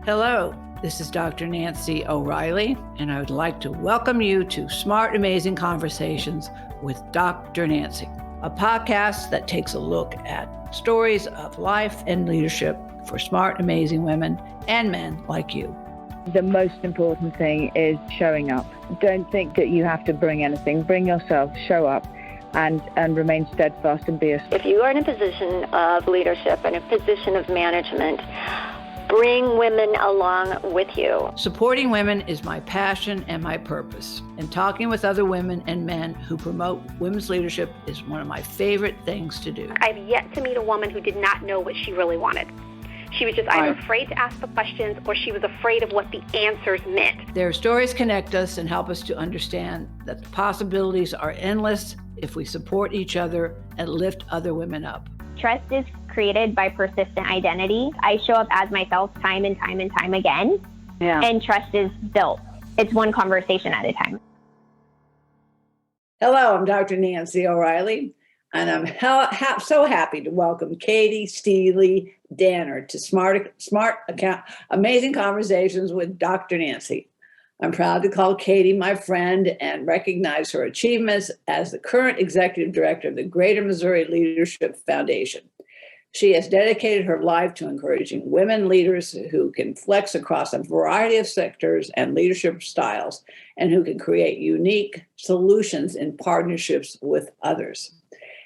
Hello, this is Dr. Nancy O'Reilly, and I would like to welcome you to Smart Amazing Conversations with Dr. Nancy, a podcast that takes a look at stories of life and leadership for smart, amazing women and men like you. The most important thing is showing up. Don't think that you have to bring anything. Bring yourself, show up, and remain steadfast and be a... If you are in a position of leadership and a position of management, bring women along with you. Supporting women is my passion and my purpose. And talking with other women and men who promote women's leadership is one of my favorite things to do. I've yet to meet a woman who did not know what she really wanted. She was just either afraid to ask the questions or she was afraid of what the answers meant. Their stories connect us and help us to understand that the possibilities are endless if we support each other and lift other women up. Trust is created by persistent identity. I show up as myself time and time and time again, and trust is built. It's one conversation at a time. Hello, I'm Dr. Nancy O'Reilly, and I'm so happy to welcome Steele Danner to Amazing Conversations with Dr. Nancy. I'm proud to call Katie my friend and recognize her achievements as the current executive director of the Greater Missouri Leadership Foundation. She has dedicated her life to encouraging women leaders who can flex across a variety of sectors and leadership styles and who can create unique solutions in partnerships with others.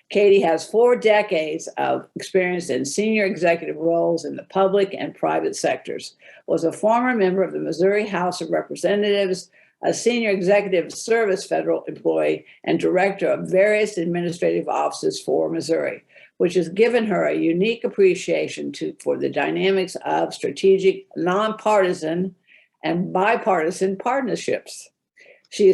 Katie has 4 decades of experience in senior executive roles in the public and private sectors, was a former member of the Missouri House of Representatives, a senior executive service federal employee, and director of various administrative offices for Missouri, which has given her a unique appreciation for the dynamics of strategic, nonpartisan, and bipartisan partnerships. She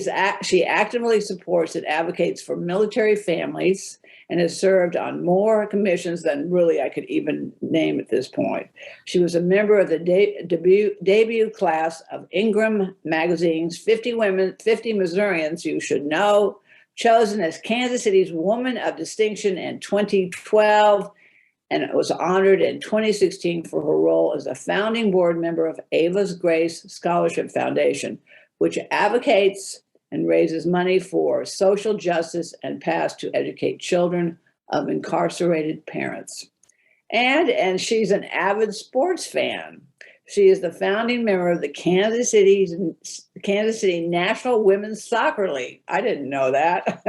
actively supports and advocates for military families and has served on more commissions than really I could even name at this point. She was a member of the debut class of Ingram Magazine's 50 Missourians You Should Know, chosen as Kansas City's Woman of Distinction in 2012, and was honored in 2016 for her role as a founding board member of Ava's Grace Scholarship Foundation, which advocates and raises money for social justice and paths to educate children of incarcerated parents. And she's an avid sports fan. She is the founding member of the Kansas City National Women's Soccer League. I didn't know that.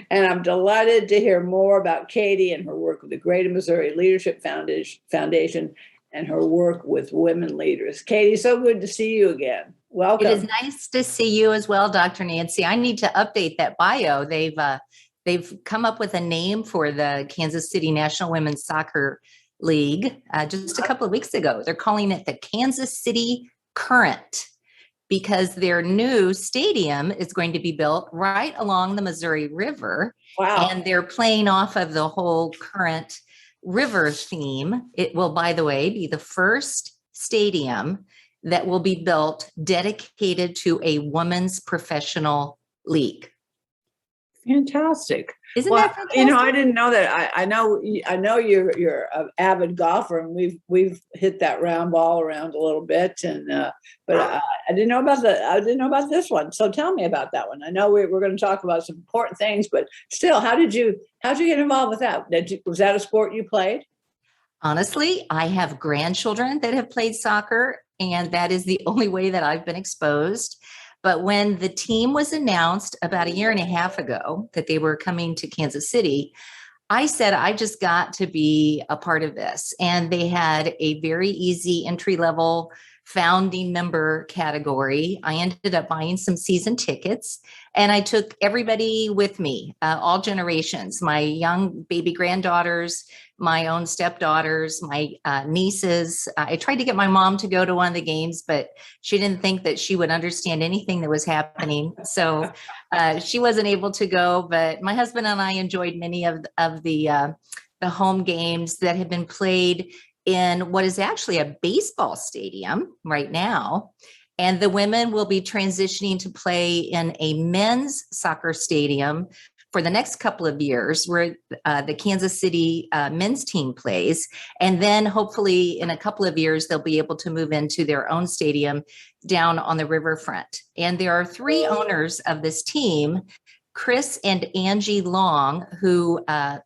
And I'm delighted to hear more about Katie and her work with the Greater Missouri Leadership Foundation and her work with women leaders. Katie, so good to see you again. Welcome. It is nice to see you as well, Dr. Nancy. I need to update that bio. They've come up with a name for the Kansas City National Women's Soccer League just a couple of weeks ago. They're calling it the Kansas City Current because their new stadium is going to be built right along the Missouri River. Wow. And they're playing off of the whole Current River theme. It will, by the way, be the first stadium that will be built dedicated to a women's professional league. Fantastic. Isn't that fantastic? I didn't know that. I know you're an avid golfer, and we've hit that round ball around a little bit, but I didn't know about this one. So tell me about that one. I know we're going to talk about some important things, but still, how'd you get involved with that? Was that a sport you played? Honestly, I have grandchildren that have played soccer, and that is the only way that I've been exposed. But when the team was announced about a year and a half ago that they were coming to Kansas City, I said, I just got to be a part of this. And they had a very easy entry-level founding member category. I ended up buying some season tickets, and I took everybody with me, all generations, my young baby granddaughters, my own stepdaughters, my nieces. I tried to get my mom to go to one of the games, but she didn't think that she would understand anything that was happening. So she wasn't able to go, but my husband and I enjoyed many of the home games that have been played in what is actually a baseball stadium right now. And the women will be transitioning to play in a men's soccer stadium for the next couple of years where the Kansas City men's team plays. And then hopefully in a couple of years, they'll be able to move into their own stadium down on the riverfront. And there are 3 owners of this team, Chris and Angie Long, who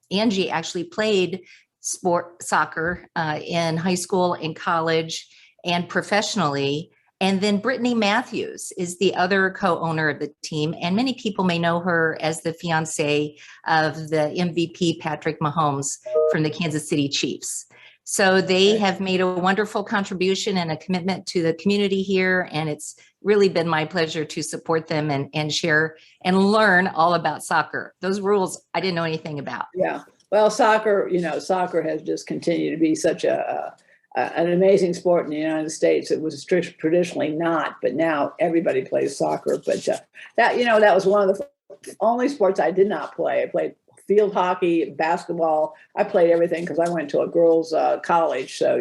Angie actually played soccer in high school and college and professionally. And then Brittany Matthews is the other co-owner of the team. And many people may know her as the fiance of the MVP, Patrick Mahomes, from the Kansas City Chiefs. So they have made a wonderful contribution and a commitment to the community here. And it's really been my pleasure to support them and share and learn all about soccer. Those rules I didn't know anything about. Yeah. Well, soccer has just continued to be such an amazing sport in the United States. It was traditionally not, but now everybody plays soccer. But that was one of the only sports I did not play. I played field hockey, basketball. I played everything because I went to a girls' college. So,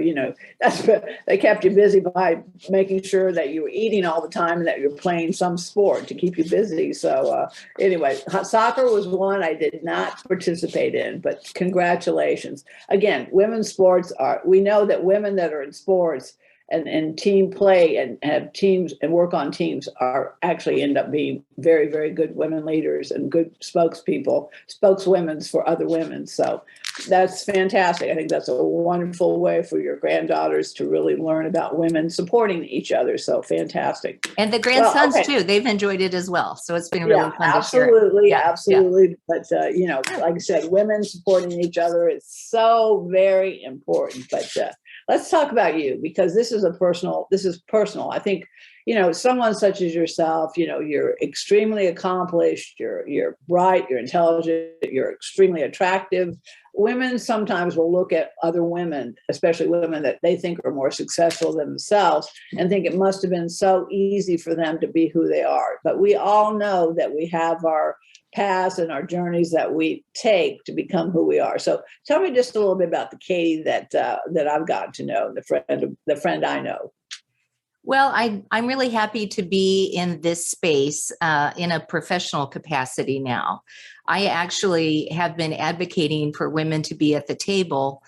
they kept you busy by making sure that you were eating all the time and that you're playing some sport to keep you busy. So anyway, soccer was one I did not participate in, but congratulations. Again, women's sports we know that women that are in sports and team play and have teams and work on teams are actually end up being very, very good women leaders and good spokeswomen for other women. So that's fantastic. I think that's a wonderful way for your granddaughters to really learn about women supporting each other. So fantastic. And the grandsons too, they've enjoyed it as well. So it's been really fun to share. Absolutely. Yeah. But, like I said, women supporting each other is so very important. But let's talk about you, because this is personal. I think, someone such as yourself, you're extremely accomplished, you're bright, you're intelligent, you're extremely attractive. Women sometimes will look at other women, especially women that they think are more successful than themselves, and think it must have been so easy for them to be who they are. But we all know that we have our paths and our journeys that we take to become who we are. So tell me just a little bit about the Katie that I've gotten to know, the friend I know. Well, I'm really happy to be in this space in a professional capacity now. I actually have been advocating for women to be at the table,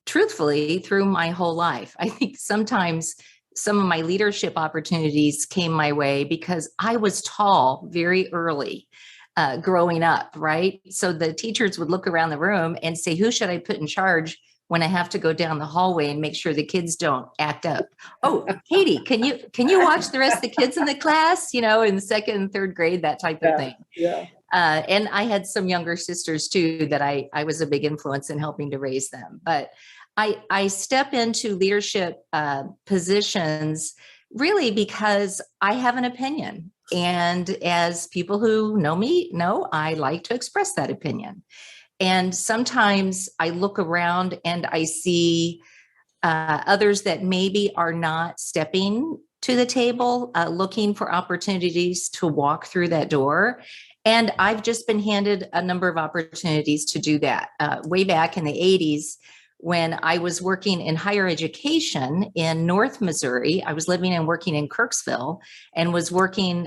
truthfully, through my whole life. I think sometimes some of my leadership opportunities came my way because I was tall very early growing up, right? So the teachers would look around the room and say, who should I put in charge when I have to go down the hallway and make sure the kids don't act up? Oh, Katie, can you watch the rest of the kids in the class, in the second and third grade, that type of thing. Yeah. And I had some younger sisters too, that I was a big influence in helping to raise them. But I step into leadership positions really because I have an opinion. And as people who know me know, I like to express that opinion. And sometimes I look around and I see others that maybe are not stepping to the table, looking for opportunities to walk through that door. And I've just been handed a number of opportunities to do that. Way back in the 80s, when I was working in higher education in North Missouri, I was living and working in Kirksville and was working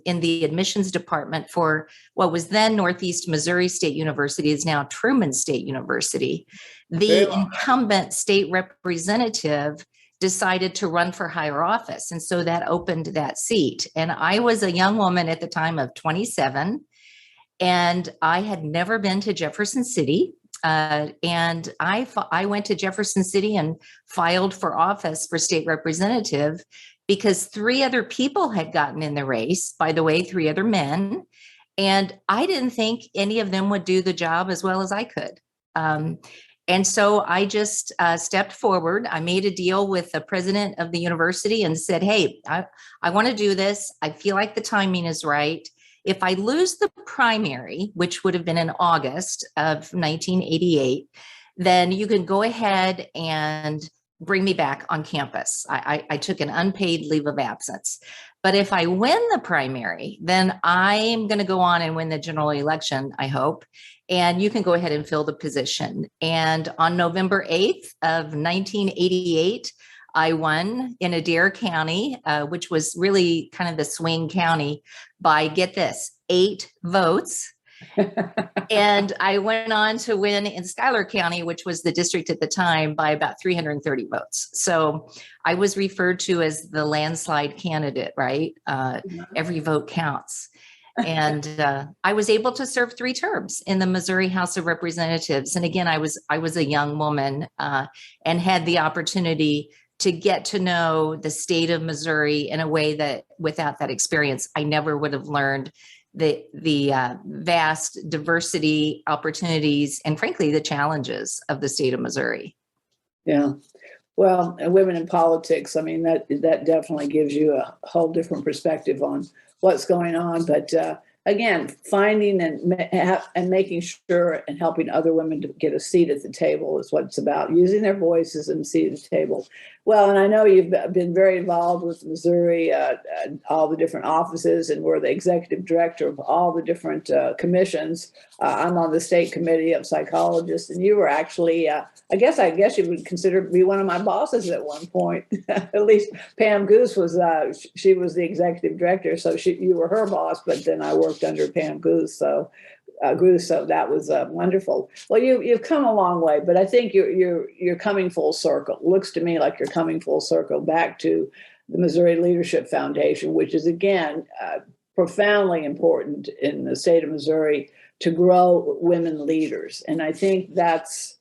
in the admissions department for what was then Northeast Missouri State University, is now Truman State University. The incumbent state representative decided to run for higher office. And so that opened that seat. And I was a young woman at the time of 27, and I had never been to Jefferson City. And I went to Jefferson City and filed for office for state representative because 3 other people had gotten in the race, by the way, 3 other men. And I didn't think any of them would do the job as well as I could. And so I just stepped forward. I made a deal with the president of the university and said, hey, I want to do this. I feel like the timing is right. If I lose the primary, which would have been in August of 1988, then you can go ahead and bring me back on campus. I took an unpaid leave of absence. But if I win the primary, then I'm going to go on and win the general election, I hope. And you can go ahead and fill the position. And on November 8th of 1988, I won in Adair County, which was really kind of the swing county, by, get this, 8 votes. And I went on to win in Schuyler County, which was the district at the time, by about 330 votes. So I was referred to as the landslide candidate, right? Every vote counts. And I was able to serve 3 terms in the Missouri House of Representatives. And again, I was a young woman and had the opportunity to get to know the state of Missouri in a way that without that experience, I never would have learned the vast diversity, opportunities, and frankly, the challenges of the state of Missouri. Yeah. Well, and women in politics, I mean, that definitely gives you a whole different perspective on what's going on. But again, finding and making sure and helping other women to get a seat at the table is what it's about, using their voices and seat at the table. Well, and I know you've been very involved with Missouri, all the different offices, and we're the executive director of all the different commissions. I'm on the state committee of psychologists, and you were actually, I guess you would consider to be one of my bosses at one point. At least Pam Goose was, she was the executive director, so you were her boss, but then I worked under Pam Goose, so that was wonderful. Well, you've come a long way, but I think you're coming full circle. It looks to me like you're coming full circle back to the Missouri Leadership Foundation, which is again profoundly important in the state of Missouri to grow women leaders, and I think that's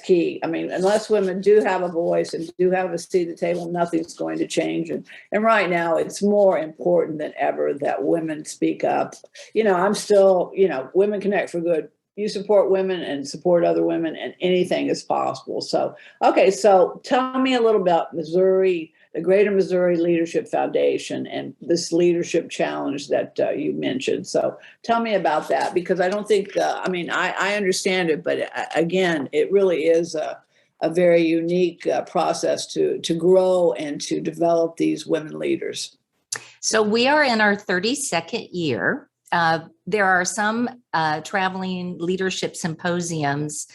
key. I mean, unless women do have a voice and do have a seat at the table, nothing's going to change. And right now, it's more important than ever that women speak up. I'm still, Women Connect for Good. You support women and support other women, and anything is possible. So, okay, so tell me a little about Missouri, the Greater Missouri Leadership Foundation, and this leadership challenge that you mentioned. So tell me about that, because I don't think, I understand it, but again, it really is a very unique process to grow and to develop these women leaders. So we are in our 32nd year. There are some traveling leadership symposiums,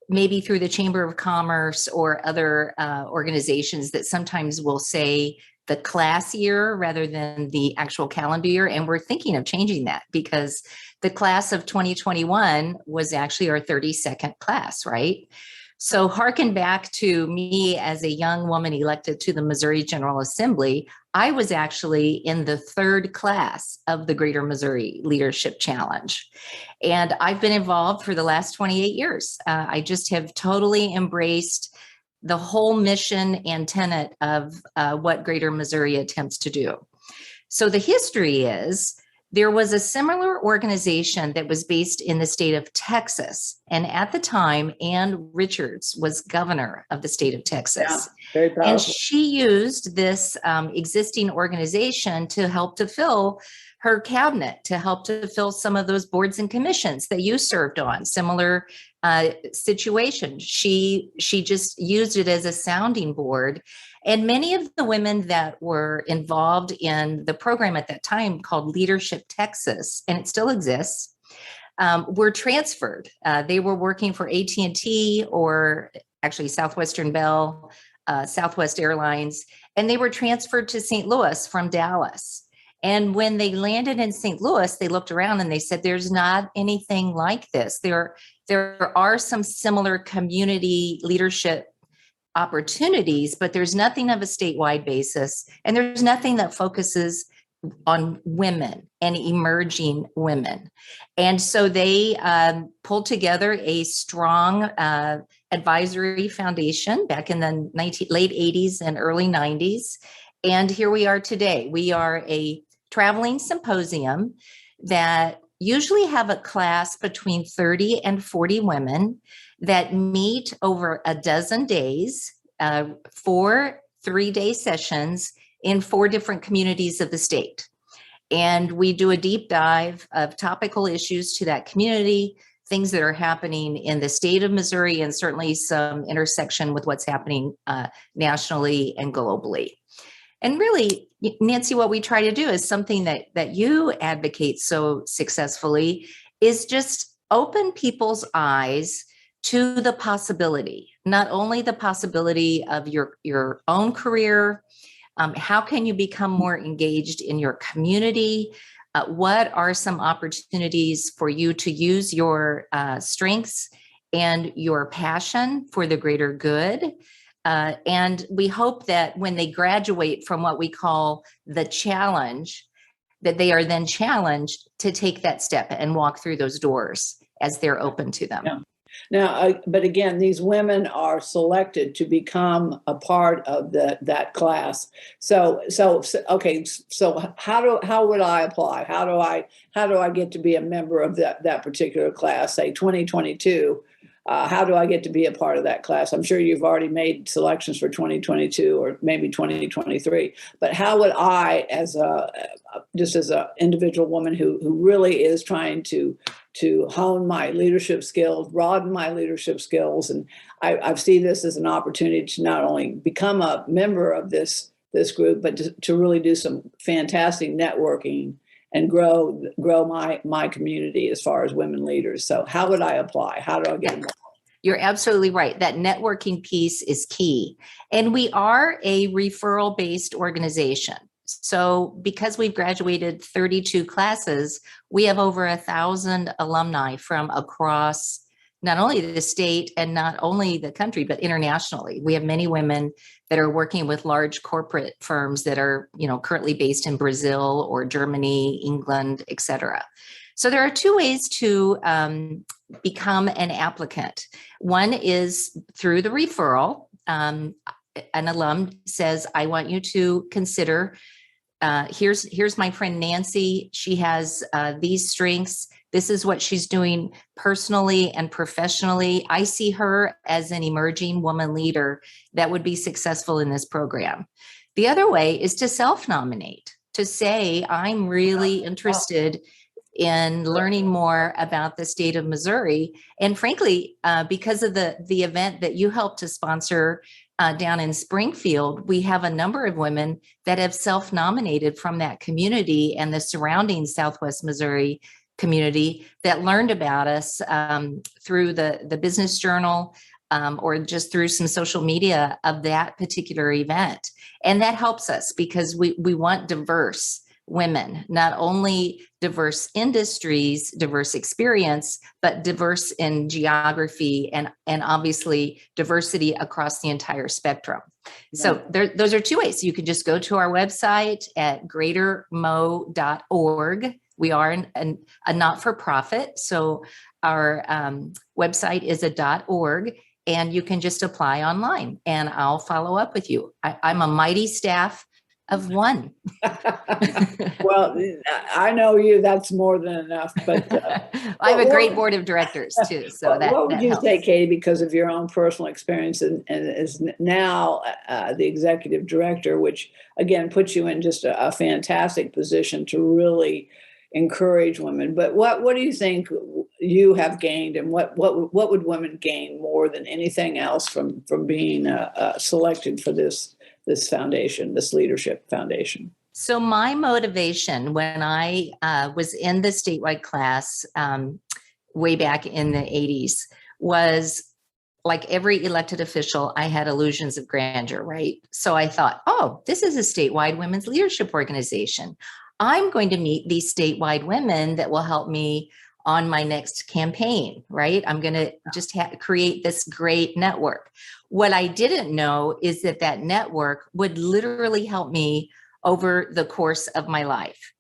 maybe through the Chamber of Commerce or other organizations, that sometimes will say the class year rather than the actual calendar year. And we're thinking of changing that, because the class of 2021 was actually our 32nd class, right? So harken back to me as a young woman elected to the Missouri General Assembly, I was actually in the 3rd class of the Greater Missouri Leadership Challenge. And I've been involved for the last 28 years. I just have totally embraced the whole mission and tenet of what Greater Missouri attempts to do. So the history is, there was a similar organization that was based in the state of Texas. And at the time, Ann Richards was governor of the state of Texas. Yeah, very powerful. And she used this existing organization to help to fill her cabinet, to help to fill some of those boards and commissions that you served on. Similar situation. She just used it as a sounding board. And many of the women that were involved in the program at that time, called Leadership Texas, and it still exists, were transferred. They were working for AT&T, or actually Southwestern Bell, Southwest Airlines, and they were transferred to St. Louis from Dallas. And when they landed in St. Louis, they looked around and they said, there's not anything like this. There are some similar community leadership opportunities, but there's nothing of a statewide basis, and there's nothing that focuses on women and emerging women. And so they pulled together a strong advisory foundation back in the late 80s and early 90s. And here we are today. We are a traveling symposium that usually have a class between 30 and 40 women that meet over a dozen days, 4 3-day sessions in 4 different communities of the state. And we do a deep dive of topical issues to that community, things that are happening in the state of Missouri, and certainly some intersection with what's happening nationally and globally. And really, Nancy, what we try to do is something that you advocate so successfully, is just open people's eyes to the possibility, not only the possibility of your own career, how can you become more engaged in your community, What are some opportunities for you to use your strengths and your passion for the greater good? And we hope that when they graduate from what we call the challenge, that they are then challenged to take that step and walk through those doors as they're open to them. Yeah. Now, but again, these women are selected to become a part of that class. So okay. So how would I apply? How do I get to be a member of that particular class? Say 2022. How do I get to be a part of that class? I'm sure you've already made selections for 2022 or maybe 2023. But how would I, as just as an individual woman who really is trying to hone my leadership skills, broaden my leadership skills, and I see this as an opportunity to not only become a member of this group, but to really do some fantastic networking and grow my community as far as women leaders. So how would I apply? How do I get involved? You're absolutely right. That networking piece is key. And we are a referral-based organization. So because we've graduated 32 classes, we have over 1,000 alumni from across not only the state and not only the country, but internationally. We have many women that are working with large corporate firms that are, currently based in Brazil or Germany, England, et cetera. So there are two ways to become an applicant. One is through the referral. An alum says, I want you to consider, here's my friend Nancy. She has these strengths. This is what she's doing personally and professionally. I see her as an emerging woman leader that would be successful in this program. The other way is to self-nominate, to say, I'm really interested in learning more about the state of Missouri. And frankly, because of the event that you helped to sponsor down in Springfield, we have a number of women that have self-nominated from that community and the surrounding Southwest Missouri community that learned about us through the Business Journal or just through some social media of that particular event. And that helps us because we want diverse women, not only diverse industries, diverse experience, but diverse in geography and obviously diversity across the entire spectrum. Yeah. So those are two ways. You can just go to our website at greatermo.org. We are a not-for-profit, so our website is a .org, and you can just apply online, and I'll follow up with you. I'm a mighty staff of one. Well, I know you, that's more than enough, but I have a great board of directors too. So what would you helps. say, Katie, because of your own personal experience and is now the executive director, which again puts you in just a fantastic position to really encourage women. But what do you think you have gained, and what would women gain more than anything else from being selected for this foundation, this leadership foundation? So my motivation when I was in the statewide class way back in the 80s was, like every elected official, I had illusions of grandeur, right? So I thought, oh, this is a statewide women's leadership organization. I'm going to meet these statewide women that will help me on my next campaign, right? I'm going to just create this great network. What I didn't know is that network would literally help me over the course of my life.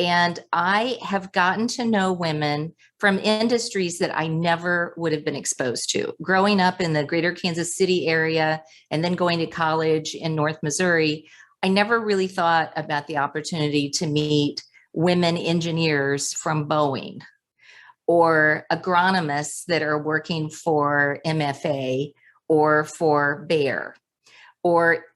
And I have gotten to know women from industries that I never would have been exposed to. Growing up in the greater Kansas City area and then going to college in North Missouri, I never really thought about the opportunity to meet women engineers from Boeing or agronomists that are working for MFA or for Bayer, or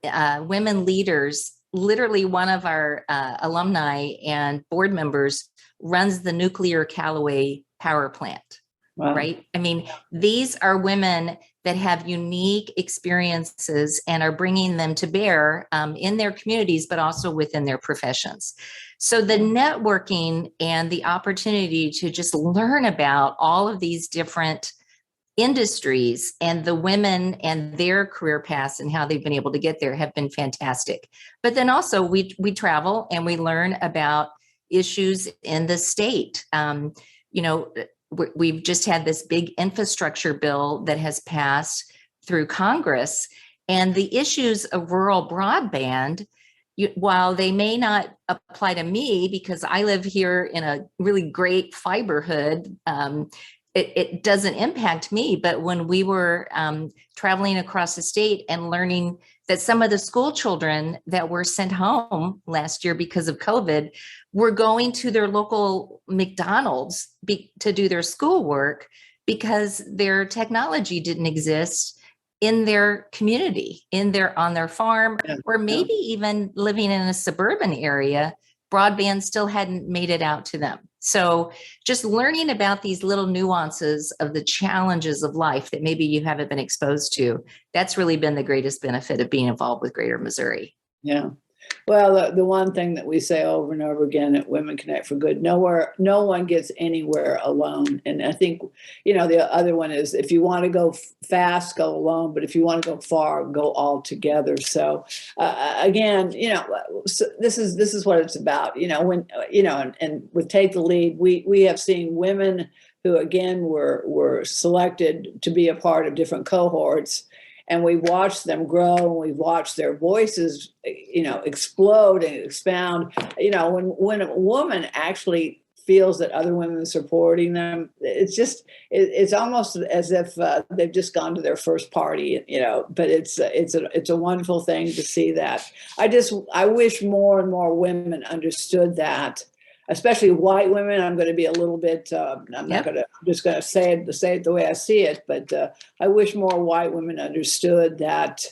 women leaders. Literally, one of our alumni and board members runs the nuclear Callaway power plant. Wow. Right? I mean, these are women that have unique experiences and are bringing them to bear in their communities, but also within their professions. So the networking and the opportunity to just learn about all of these different industries and the women and their career paths and how they've been able to get there have been fantastic. But then also we travel and we learn about issues in the state. We've just had this big infrastructure bill that has passed through Congress, and the issues of rural broadband, while they may not apply to me because I live here in a really great fiberhood, it doesn't impact me. But when we were traveling across the state and learning that some of the school children that were sent home last year because of COVID were going to their local McDonald's to do their schoolwork because their technology didn't exist in their community, on their farm, or maybe even living in a suburban area, broadband still hadn't made it out to them. So just learning about these little nuances of the challenges of life that maybe you haven't been exposed to, that's really been the greatest benefit of being involved with Greater Missouri. Yeah. Well, the one thing that we say over and over again at Women Connect for Good, no one gets anywhere alone. And I think, the other one is, if you want to go fast, go alone. But if you want to go far, go all together. So again, so this is what it's about. And with Take the Lead, we have seen women who, again, were selected to be a part of different cohorts. And we watched them grow, and we watched their voices, explode and expound. When a woman actually feels that other women are supporting them, it's almost as if they've just gone to their first party, But it's a wonderful thing to see that. I wish more and more women understood that. Especially white women. I'm going to be a little bit, I'm just going to say it the way I see it, but I wish more white women understood that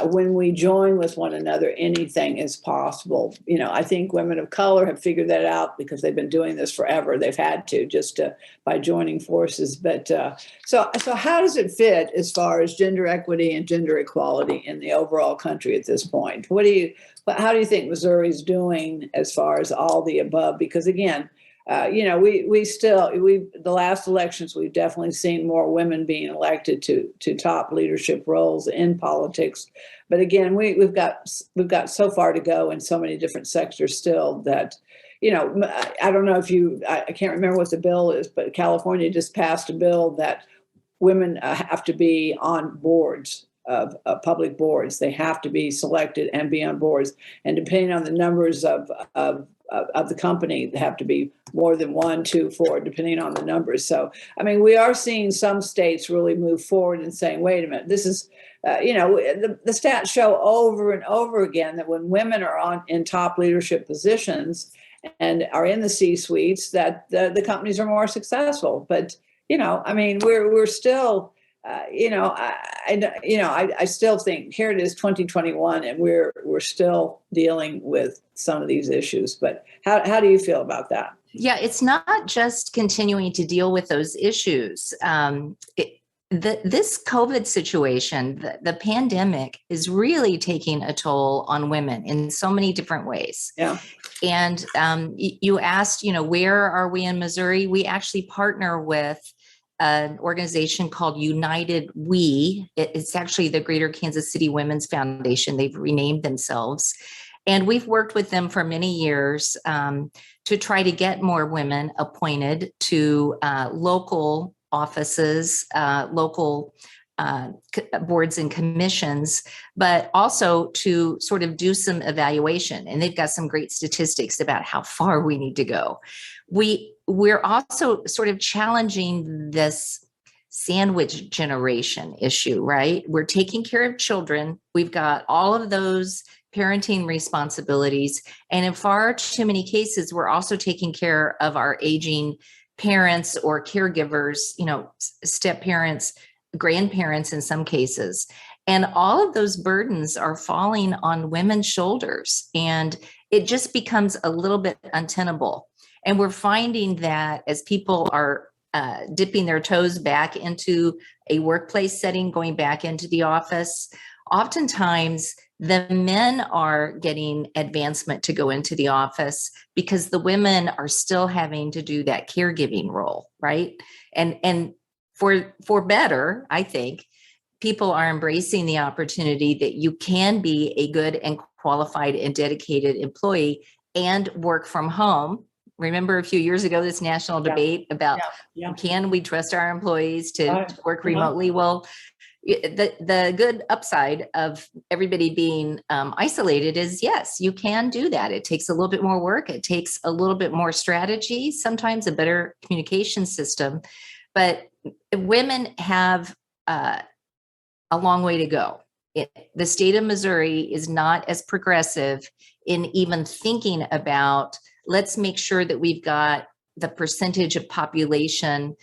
when we join with one another, anything is possible. I think women of color have figured that out because they've been doing this forever. They've had to just by joining forces. But so how does it fit as far as gender equity and gender equality in the overall country at this point? How do you think Missouri's doing as far as all the above? Because again, the last elections, we've definitely seen more women being elected to top leadership roles in politics. But again, we've got so far to go in so many different sectors still that, I don't know I can't remember what the bill is, but California just passed a bill that women have to be on boards of public boards. They have to be selected and be on boards. And depending on the numbers of the company, they have to be more than 1, 2, 4, depending on the numbers. So, we are seeing some states really move forward and saying, wait a minute, this is, the stats show over and over again that when women are in top leadership positions and are in the C-suites, that the companies are more successful. But, we're still, I still think here it is 2021 and we're still dealing with some of these issues. But how do you feel about that? Yeah, it's not just continuing to deal with those issues. This COVID situation, the pandemic is really taking a toll on women in so many different ways. Yeah. And you asked, where are we in Missouri? We actually partner with an organization called United We. It's actually the Greater Kansas City Women's Foundation. They've renamed themselves. And we've worked with them for many years to try to get more women appointed to local offices, local boards and commissions, but also to sort of do some evaluation. And they've got some great statistics about how far we need to go. We're also sort of challenging this sandwich generation issue, right? We're taking care of children. We've got all of those parenting responsibilities. And in far too many cases, we're also taking care of our aging parents or caregivers, step parents, grandparents in some cases. And all of those burdens are falling on women's shoulders. And it just becomes a little bit untenable. And we're finding that as people are dipping their toes back into a workplace setting, going back into the office, oftentimes the men are getting advancement to go into the office because the women are still having to do that caregiving role, right? And for better, I think, people are embracing the opportunity that you can be a good and qualified and dedicated employee and work from home. Remember a few years ago, this national debate about can we trust our employees to work remotely? Well, the good upside of everybody being isolated is, yes, you can do that. It takes a little bit more work. It takes a little bit more strategy, sometimes a better communication system. But women have a long way to go. The state of Missouri is not as progressive in even thinking about, let's make sure that we've got the percentage of population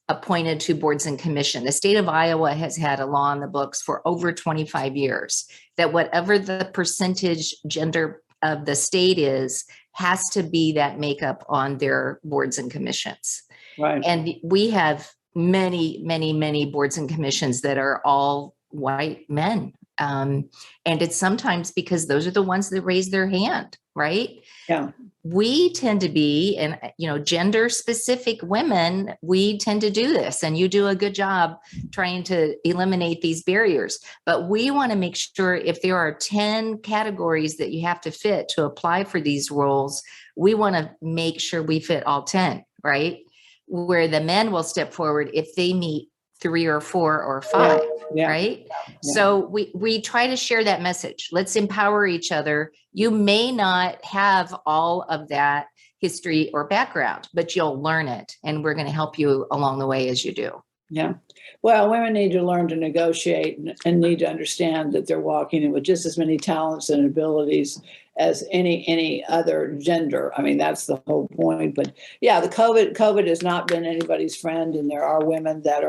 appointed to boards and commission. The state of Iowa has had a law in the books for over 25 years that whatever the percentage gender of the state is, has to be that makeup on their boards and commissions. Right. And we have many boards and commissions that are all white men. And it's sometimes because those are the ones that raise their hand, right? Yeah. We tend to be, and gender specific women, we tend to do this, and you do a good job trying to eliminate these barriers. But we want to make sure if there are 10 categories that you have to fit to apply for these roles, we want to make sure we fit all 10, right? Where the men will step forward if they meet 3 or 4 or 5, right? Yeah. So we try to share that message. Let's empower each other. You may not have all of that history or background, but you'll learn it. And we're going to help you along the way as you do. Yeah. Well, women need to learn to negotiate and need to understand that they're walking in with just as many talents and abilities as any other gender. I mean, that's the whole point. But yeah, the COVID has not been anybody's friend. And there are women that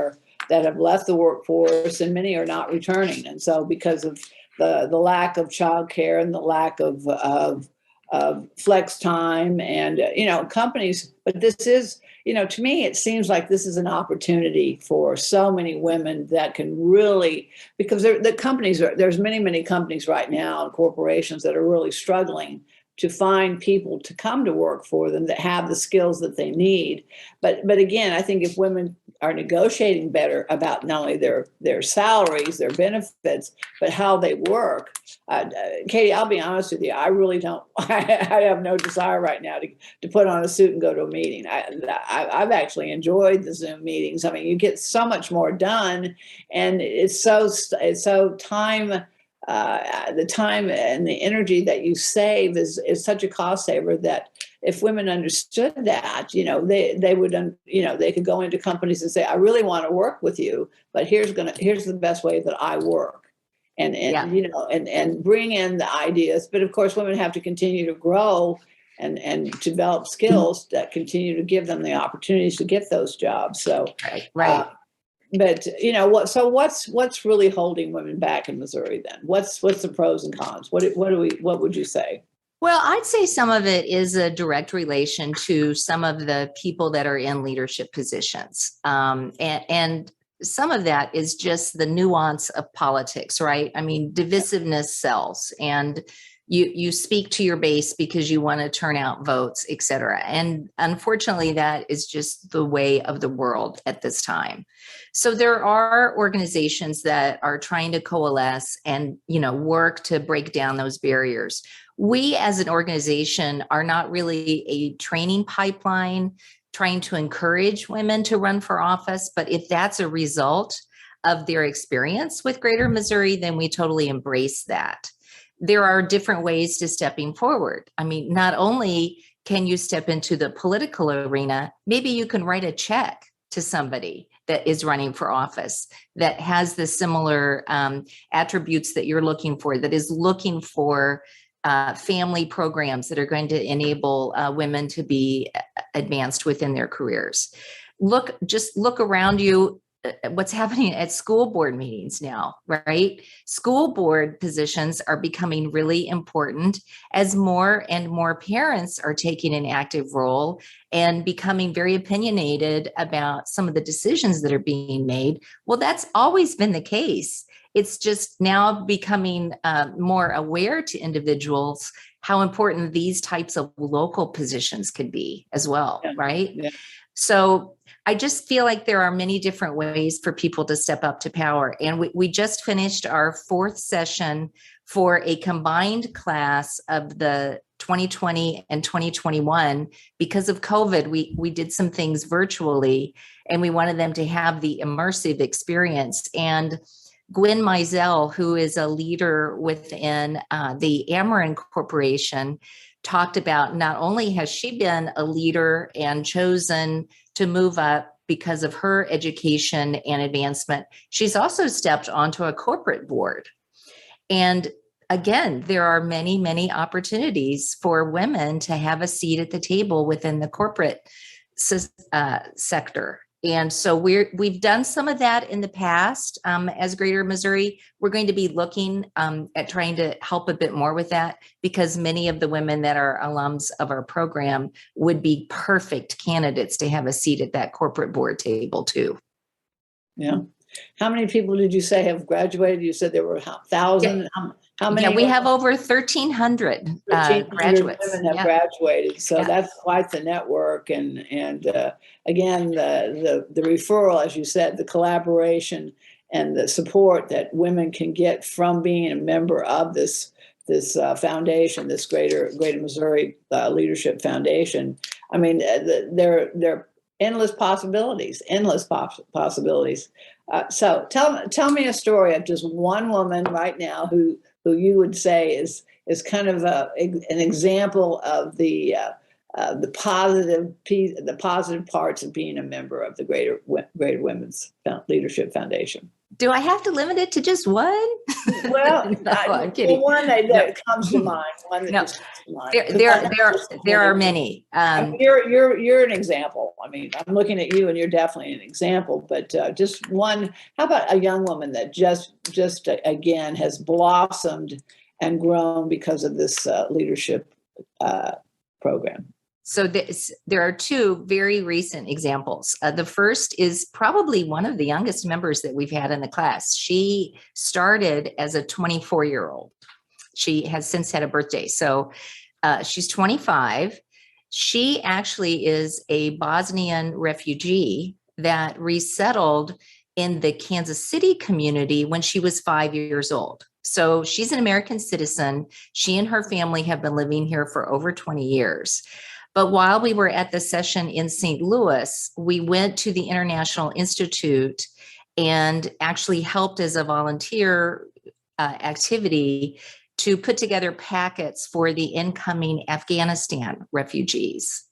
have left the workforce, and many are not returning. And so because of the lack of childcare and the lack of flex time and, companies, but this is, to me, it seems like this is an opportunity for so many women that can really, because there's many companies right now and corporations that are really struggling to find people to come to work for them that have the skills that they need. But again, I think if women are negotiating better about not only their salaries, their benefits, but how they work. Katie, I'll be honest with you. I really don't, I have no desire right now to put on a suit and go to a meeting. I've actually enjoyed the Zoom meetings. I mean, you get so much more done, and it's so time, the time and the energy that you save is such a cost saver that if women understood that, they would, they could go into companies and say, I really want to work with you, but here's the best way that I work, and bring in the ideas. But of course, women have to continue to grow and develop skills that continue to give them the opportunities to get those jobs. So, right. But what's really holding women back in Missouri then? What's the pros and cons? What would you say? Well, I'd say some of it is a direct relation to some of the people that are in leadership positions. And some of that is just the nuance of politics, right? I mean, divisiveness sells, and you speak to your base because you want to turn out votes, et cetera. And unfortunately, that is just the way of the world at this time. So there are organizations that are trying to coalesce and, work to break down those barriers. We as an organization are not really a training pipeline trying to encourage women to run for office, but if that's a result of their experience with Greater Missouri, then we totally embrace that. There are different ways to stepping forward. I mean, not only can you step into the political arena, maybe you can write a check to somebody that is running for office that has the similar attributes that you're looking for, that is looking for family programs that are going to enable women to be advanced within their careers. Just look around you. What's happening at school board meetings now, right? School board positions are becoming really important as more and more parents are taking an active role and becoming very opinionated about some of the decisions that are being made. Well, that's always been the case. It's just now becoming more aware to individuals how important these types of local positions could be as well, right? Yeah. So I just feel like there are many different ways for people to step up to power. And we just finished our 4th session for a combined class of the 2020 and 2021, because of COVID, we did some things virtually, and we wanted them to have the immersive experience. And Gwen Mizell, who is a leader within the Ameren Corporation, talked about not only has she been a leader and chosen to move up because of her education and advancement, she's also stepped onto a corporate board. And again, there are many, many opportunities for women to have a seat at the table within the corporate sector. And so we've done some of that in the past as Greater Missouri. We're going to be looking at trying to help a bit more with that, because many of the women that are alums of our program would be perfect candidates to have a seat at that corporate board table too. Yeah. How many people did you say have graduated? You said there were 1,000. Yeah. How many? Yeah, we have over 1,300 graduates. Women have graduated, so that's quite the network. And again, the referral, as you said, the collaboration and the support that women can get from being a member of this foundation, this Greater Missouri Leadership Foundation. I mean, there are endless possibilities. So tell me a story of just one woman right now who you would say is kind of an example of the positive parts of being a member of the Greater Women's Leadership Foundation. Do I have to limit it to just one? Well, no, I'm kidding. One that comes to mind. One that comes to mind. There are many. You're an example. I mean, I'm looking at you, and you're definitely an example. But just one. How about a young woman that just again has blossomed and grown because of this leadership program? So there are two very recent examples. The first is probably one of the youngest members that we've had in the class. She started as a 24-year-old. She has since had a birthday. So she's 25. She actually is a Bosnian refugee that resettled in the Kansas City community when she was 5 years old. So she's an American citizen. She and her family have been living here for over 20 years. But while we were at the session in St. Louis, we went to the International Institute and actually helped as a volunteer activity to put together packets for the incoming Afghanistan refugees.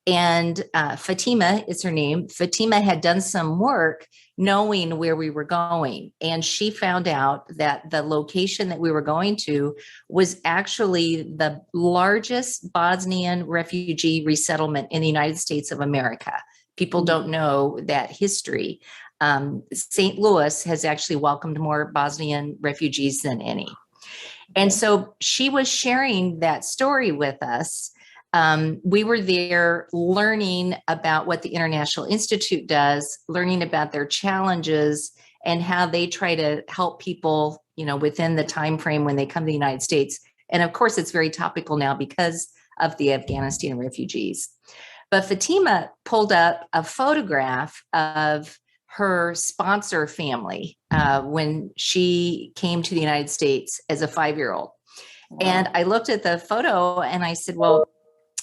And Fatima is her name. Fatima had done some work knowing where we were going. And she found out that the location that we were going to was actually the largest Bosnian refugee resettlement in the United States of America. People don't know that history. St. Louis has actually welcomed more Bosnian refugees than any. And so she was sharing that story with us. We were there learning about what the International Institute does, learning about their challenges and how they try to help people, within the time frame when they come to the United States. And of course, it's very topical now because of the Afghanistan refugees. But Fatima pulled up a photograph of her sponsor family when she came to the United States as a 5-year-old. Wow. And I looked at the photo and I said, well,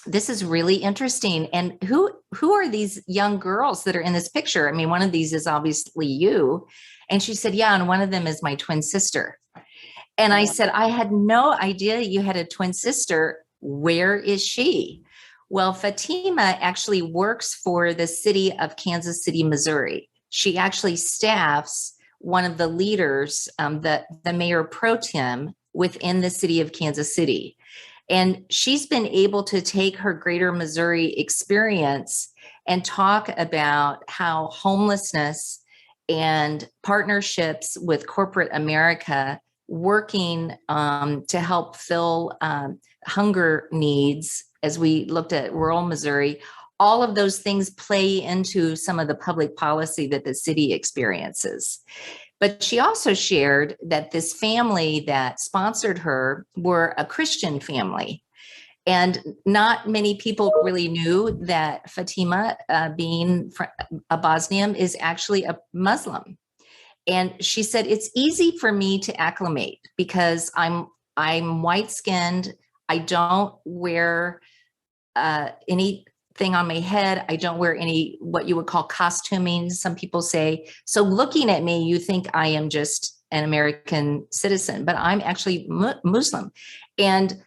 this is really interesting. And who are these young girls that are in this picture? I mean, one of these is obviously you. And she said, yeah, and one of them is my twin sister. And I said, I had no idea you had a twin sister. Where is she? Well, Fatima actually works for the city of Kansas City, Missouri. She actually staffs one of the leaders, the mayor pro tem within the city of Kansas City. And she's been able to take her Greater Missouri experience and talk about how homelessness and partnerships with corporate America working to help fill hunger needs as we looked at rural Missouri, all of those things play into some of the public policy that the city experiences. But she also shared that this family that sponsored her were a Christian family. And not many people really knew that Fatima, being a Bosnian, is actually a Muslim. And she said, it's easy for me to acclimate because I'm white-skinned. I don't wear anything on my head. I don't wear any what you would call costuming, some people say. So looking at me, you think I am just an American citizen, but I'm actually Muslim. And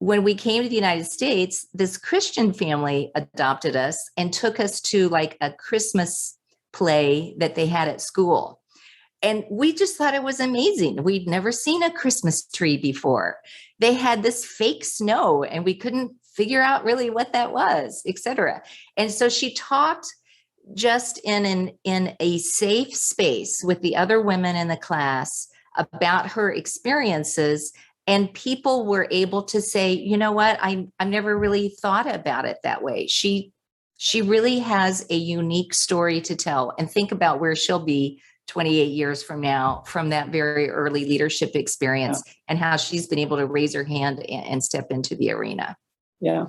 when we came to the United States, this Christian family adopted us and took us to like a Christmas play that they had at school. And we just thought it was amazing. We'd never seen a Christmas tree before. They had this fake snow and we couldn't figure out really what that was, et cetera. And so she talked just in a safe space with the other women in the class about her experiences. And people were able to say, you know what, I've never really thought about it that way. She really has a unique story to tell, and think about where she'll be 28 years from now from that very early leadership experience, and how she's been able to raise her hand and step into the arena. Yeah.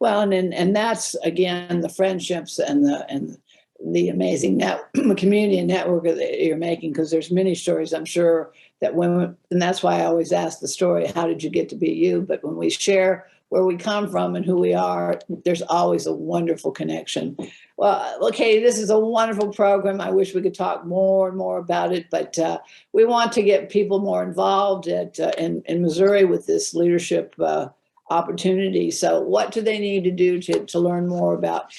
Well, and that's, again, the friendships and the amazing community and network that you're making, because there's many stories, I'm sure, that women, and that's why I always ask the story, how did you get to be you? But when we share where we come from and who we are, there's always a wonderful connection. Well, Katie, this is a wonderful program. I wish we could talk more and more about it, but we want to get people more involved in Missouri with this leadership opportunity. So what do they need to do to learn more about,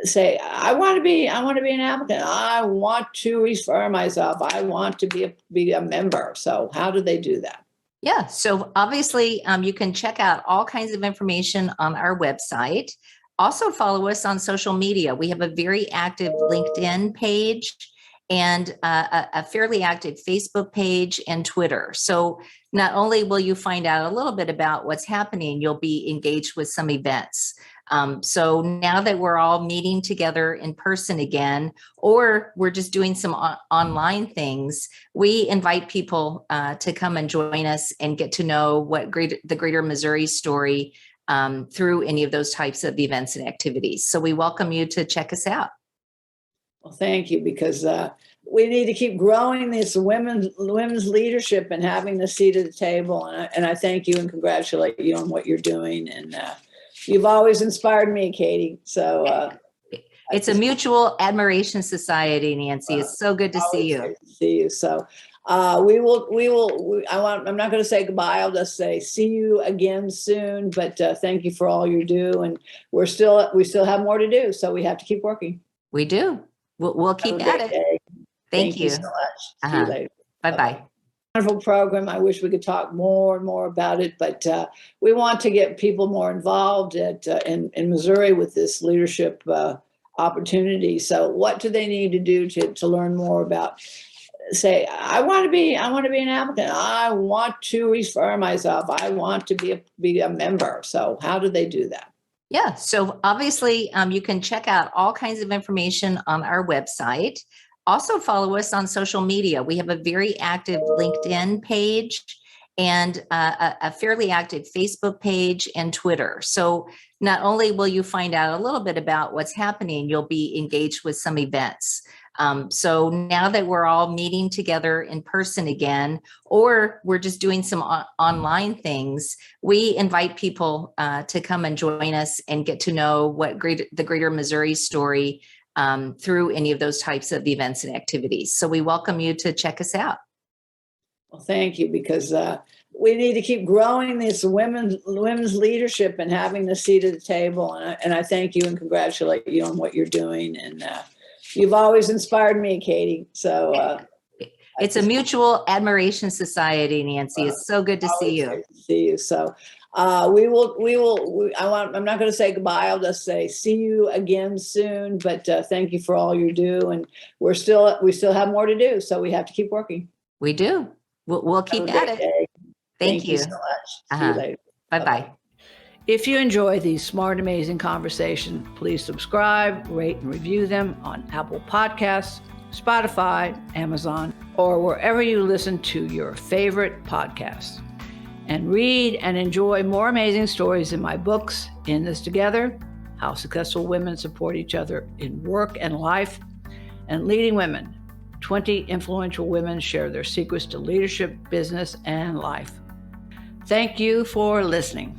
say, I want to be an applicant. I want to refer myself. I want to be a member. So how do they do that? Yeah. So obviously you can check out all kinds of information on our website. Also follow us on social media. We have a very active LinkedIn page and a fairly active Facebook page and Twitter. So not only will you find out a little bit about what's happening, you'll be engaged with some events. So now that we're all meeting together in person again, or we're just doing some online things, we invite people to come and join us and get to know the greater Missouri story through any of those types of events and activities. So we welcome you to check us out. Well, thank you, because we need to keep growing this women's leadership and having a seat at the table. And I thank you and congratulate you on what you're doing. And you've always inspired me, Katie. So it's a mutual admiration society, Nancy. It's so good to see you. Good to see you. So I'm not going to say goodbye. I'll just say see you again soon. But thank you for all you do. And we still have more to do. So we have to keep working. We do. We'll keep at it. Day. Thank you So much. See you later. Bye-bye. Wonderful program. I wish we could talk more and more about it, but we want to get people more involved in Missouri with this leadership opportunity. So what do they need to do to learn more about, say, I want to be an applicant. I want to refer myself. I want to be a member. So how do they do that? Yeah. So obviously you can check out all kinds of information on our website. Also follow us on social media. We have a very active LinkedIn page and a fairly active Facebook page and Twitter. So not only will you find out a little bit about what's happening, you'll be engaged with some events. So now that we're all meeting together in person again, or we're just doing some online things, we invite people to come and join us and get to know the greater Missouri story through any of those types of events and activities. So we welcome you to check us out. Well, thank you, because we need to keep growing this women's leadership and having a seat at the table. And I thank you and congratulate you on what you're doing. And you've always inspired me, Katie. So it's a mutual admiration society, Nancy. It's so good to see you. Good to see you. So I'm not going to say goodbye. I'll just say see you again soon. But thank you for all you do. And we still have more to do. So we have to keep working. We do. We'll keep at it. Day. Thank you So much. See you later. Bye-bye. If you enjoy these smart, amazing conversations, please subscribe, rate, and review them on Apple Podcasts, Spotify, Amazon, or wherever you listen to your favorite podcasts. And read and enjoy more amazing stories in my books, In This Together, How Successful Women Support Each Other in Work and Life, and Leading Women, 20 Influential Women Share Their Secrets to Leadership, Business, and Life. Thank you for listening.